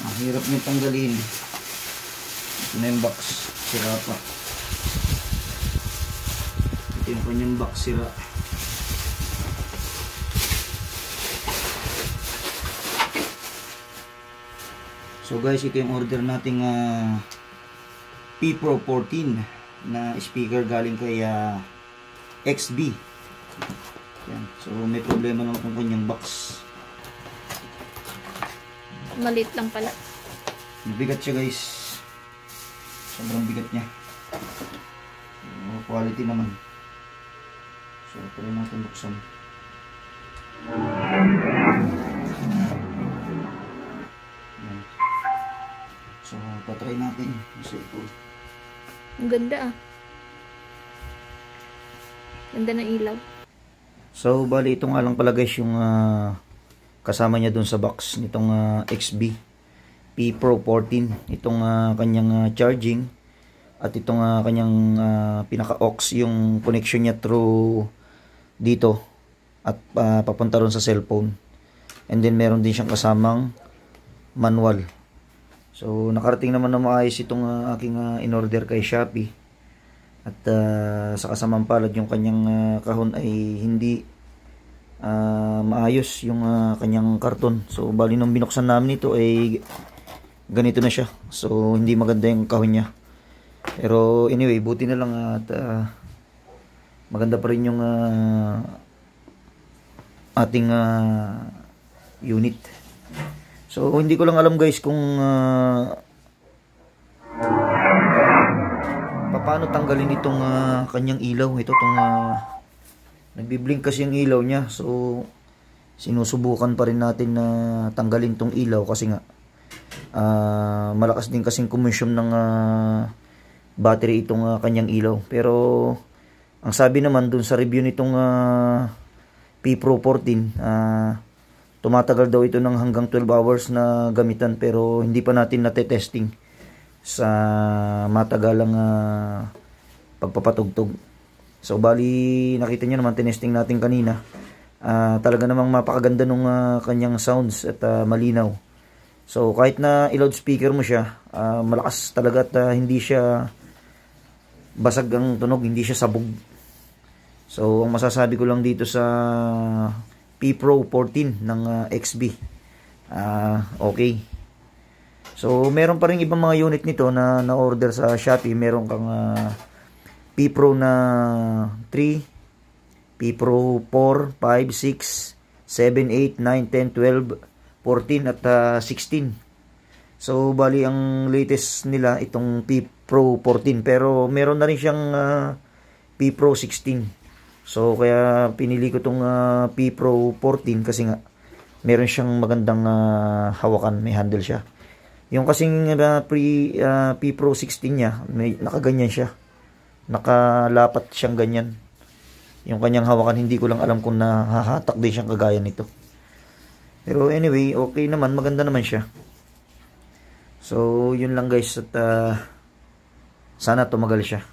Ang hirap niyong tanggalin. Ito na yung box, sira pa. Ito yung kanyang box, sira. So guys, ito yung order nating P Pro 14 na speaker galing kay XB. Yan. So may problema lang itong kanyang box. Maliit lang pala. Mabigat siya guys. Sobrang bigat niya. So, quality naman. So try natin buksan. Yan. So patry natin. Ang ganda ah. Ganda ng ilaw. So bali ito nga lang pala guys yung kasama niya dun sa box nitong XB P Pro 14. Itong kanyang charging at itong kanyang pinaka-aux, yung connection niya through dito at papunta ron sa cellphone. And then meron din siyang kasamang manual. So nakarating naman na maayos itong aking in-order kay Shopee. At sa kasamang palad yung kanyang kahon ay hindi maayos yung kanyang karton. So bali nung binuksan namin ito ay ganito na siya. So hindi maganda yung kahon niya. Pero anyway, buti na lang at maganda pa rin yung ating unit. So hindi ko lang alam guys kung paano tanggalin itong kanyang ilaw. Ito itong nagbi-blink kasi yung ilaw niya. So sinusubukan pa rin natin na tanggalin tong ilaw kasi nga malakas din kasing consumption ng battery itong kanyang ilaw. Pero ang sabi naman dun sa review nitong P Pro 14, tumatagal daw ito ng hanggang 12 hours na gamitan, pero hindi pa natin natetesting sa matagalang pagpapatugtog. So bali nakita niyo naman, tinesting natin kanina. Talaga namang mapakaganda nung kanyang sounds at malinaw. So kahit na i-loudspeaker mo siya, malakas talaga at hindi siya basag ang tunog, hindi siya sabog. So ang masasabi ko lang dito sa P Pro 14 ng XB, okay. So meron pa rin ibang mga unit nito na na-order sa Shopee. Meron kang P Pro na 3, P Pro 4, 5, 6, 7, 8, 9, 10, 12, 14 at 16. So bali ang latest nila itong P Pro 14, pero meron na rin siyang P Pro 16. So kaya pinili ko itong P Pro 14 kasi nga meron siyang magandang hawakan, may handle siya. Yung kasing P Pro 16 niya, may nakaganyan siya. Nakalapat siyang ganyan. Yung kanyang hawakan, hindi ko lang alam kung nahahatak din siyang kagaya nito. Pero anyway, okay naman, maganda naman siya. So yun lang guys, at sana tumagal siya.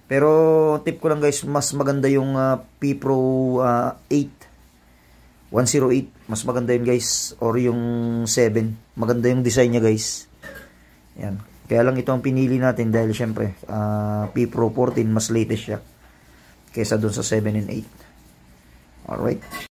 Pero tip ko lang guys, mas maganda yung P Pro 8 108, mas maganda yun guys, or yung 7, maganda yung design niya guys. Yan, kaya lang ito ang pinili natin dahil syempre P Pro 14 mas latest siya kaysa dun sa 7 and 8. Alright.